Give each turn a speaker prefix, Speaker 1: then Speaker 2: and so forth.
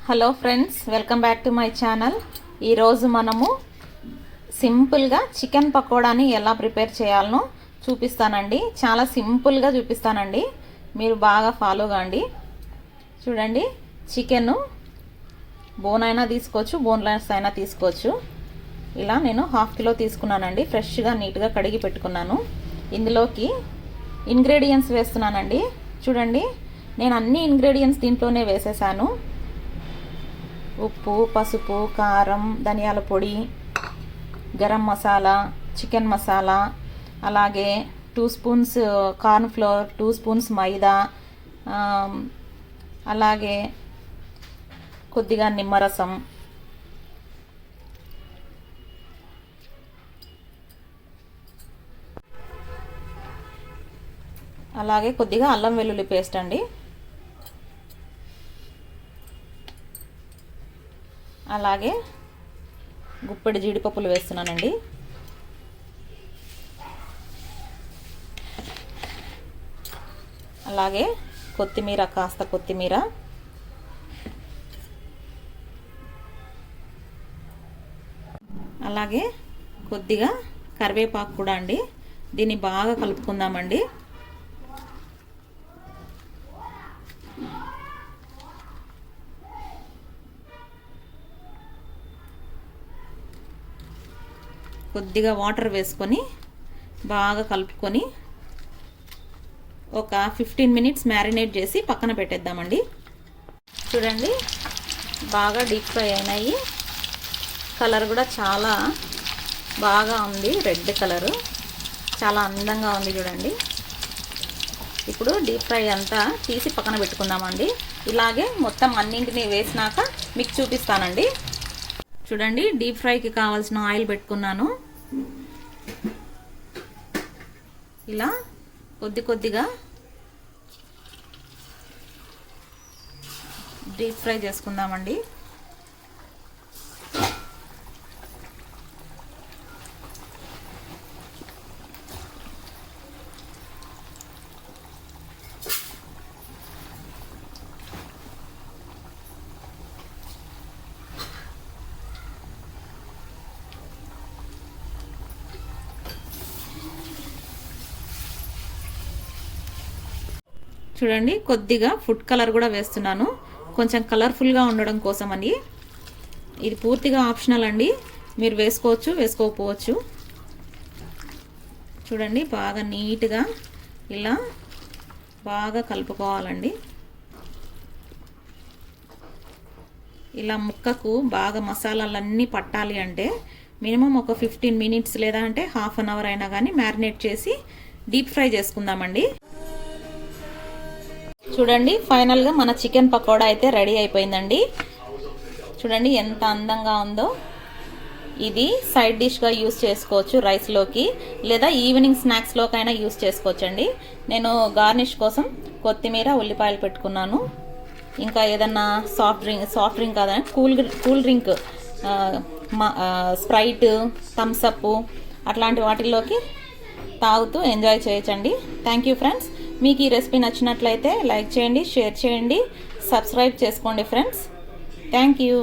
Speaker 1: Hello friends, welcome back to my channel. ఈరోజు మనము సింపుల్గా చికెన్ పకోడాని ఎలా ప్రిపేర్ చేయాలనో చూపిస్తానండి. చాలా సింపుల్గా చూపిస్తానండి, మీరు బాగా ఫాలో కాండి. చూడండి, చికెన్ బోన్ అయినా తీసుకోవచ్చు, బోన్లెస్ అయినా తీసుకోవచ్చు. ఇలా నేను 1/2 కిలో తీసుకున్నానండి. ఫ్రెష్గా నీట్గా కడిగి పెట్టుకున్నాను. ఇందులోకి ఇంగ్రీడియంట్స్ వేస్తున్నానండి. చూడండి, నేను అన్ని ఇంగ్రీడియంట్స్ దీంట్లోనే వేసేసాను. ఉప్పు, పసుపు, కారం, ధనియాల పొడి, గరం మసాలా, చికెన్ మసాలా, అలాగే 2 స్పూన్స్ కార్న్ ఫ్లోర్, 2 స్పూన్స్ మైదా, అలాగే కొద్దిగా నిమ్మరసం, అలాగే కొద్దిగా అల్లం వెల్లుల్లి పేస్ట్ అండి. అలాగే గుప్పెడు జీడిపప్పులు వేస్తున్నానండి. అలాగే కొత్తిమీర, కాస్త కొత్తిమీర, అలాగే కొద్దిగా కరివేపాకు కూడా అండి. దీన్ని బాగా కలుపుకుందామండి. కొద్దిగా వాటర్ వేసుకొని బాగా కలుపుకొని ఒక 15 మినిట్స్ మ్యారినేట్ చేసి పక్కన పెట్టేద్దామండి. చూడండి, బాగా డీప్ ఫ్రై అయినాయి. కలర్ కూడా చాలా బాగా ఉంది, రెడ్ కలరు, చాలా అందంగా ఉంది. చూడండి, ఇప్పుడు డీప్ ఫ్రై అంతా తీసి పక్కన పెట్టుకుందామండి. ఇలాగే మొత్తం అన్నింటినీ వేసినాక మీకు చూపిస్తానండి. చూడండి, డీప్ ఫ్రైకి కావాల్సిన ఆయిల్ పెట్టుకున్నాను. ఇలా కొద్దిగా డీప్ ఫ్రై చేసుకుందామండి. చూడండి, కొద్దిగా ఫుడ్ కలర్ కూడా వేస్తున్నాను, కొంచెం కలర్ఫుల్గా ఉండడం కోసం అని. ఇది పూర్తిగా ఆప్షనల్ అండి, మీరు వేసుకోవచ్చు, వేసుకోకపోవచ్చు. చూడండి, బాగా నీట్గా ఇలా బాగా కలుపుకోవాలండి. ఇలా ముక్కకు బాగా మసాలాలన్నీ పట్టాలి అంటే మినిమం ఒక 15 మినిట్స్ లేదా అంటే ½ అన్ అవర్ అయినా కానీ మ్యారినేట్ చేసి డీప్ ఫ్రై చేసుకుందామండి. చూడండి, ఫైనల్గా మన చికెన్ పకోడా అయితే రెడీ అయిపోయిందండి. చూడండి ఎంత అందంగా ఉందో. ఇది సైడ్ డిష్గా యూస్ చేసుకోవచ్చు రైస్లోకి, లేదా ఈవినింగ్ స్నాక్స్లోకైనా యూస్ చేసుకోవచ్చండి. నేను గార్నిష్ కోసం కొత్తిమీర, ఉల్లిపాయలు పెట్టుకున్నాను. ఇంకా ఏదన్నా సాఫ్ట్ డ్రింక్ కాదని కూల్ డ్రింక్, స్ప్రైట్, థమ్స్అప్ అట్లాంటి వాటిల్లోకి తాగుతూ ఎంజాయ్ చేయొచ్చండి. Thank you friends. మీకు ఈ రెసిపీ నచ్చినట్లయితే లైక్ చేయండి, షేర్ చేయండి, సబ్స్క్రైబ్ చేసుకోండి ఫ్రెండ్స్. Thank you.